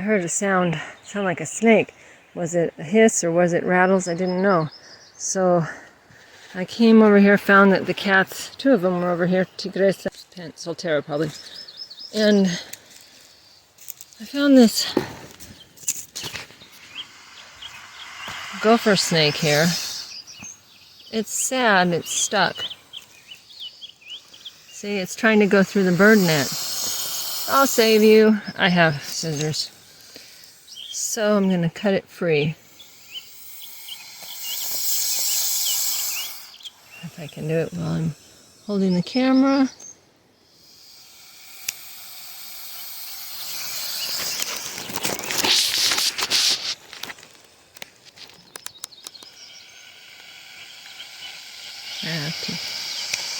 I heard a sound like a snake. Was it a hiss or was it rattles? I didn't know. So I came over here, found that the cats, two of them were over here, Tigresa, Soltera probably, and I found this gopher snake here. It's sad, it's stuck. See, it's trying to go through the bird net. I'll save you. I have scissors. So I'm going to cut it free. If I can do it while I'm holding the camera. I have to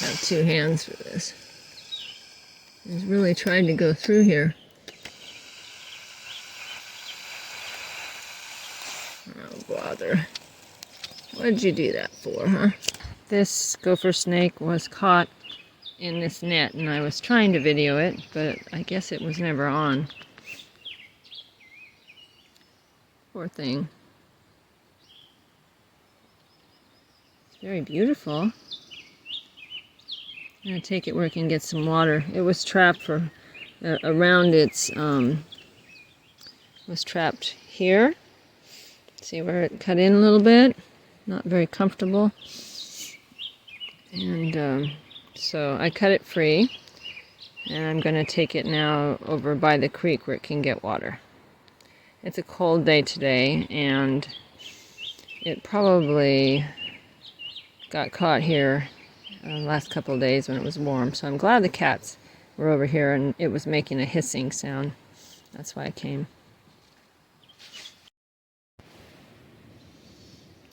have two hands for this. He's really trying to go through here. Oh, bother. What did you do that for, huh? This gopher snake was caught in this net, and I was trying to video it, but I guess it was never on. Poor thing. It's very beautiful. I'm going to take it where it can get some water. It was trapped for around its was trapped here. See where it cut in a little bit? Not very comfortable. And so I cut it free, and I'm going to take it now over by the creek where it can get water. It's a cold day today, and it probably got caught here the last couple of days when it was warm. So I'm glad the cats were over here and it was making a hissing sound. That's why I came.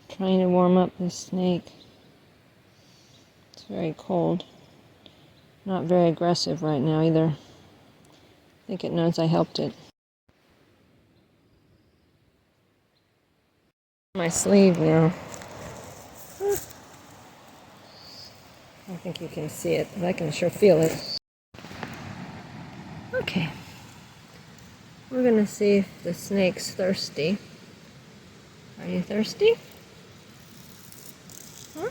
Trying to warm up this snake. It's very cold. Not very aggressive right now either. I think it knows I helped it. My sleeve now. I think you can see it, but I can sure feel it. Okay. We're gonna see if the snake's thirsty. Are you thirsty? Huh?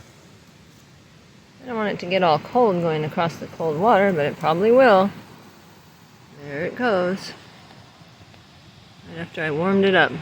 I don't want it to get all cold going across the cold water, but it probably will. There it goes. Right after I warmed it up.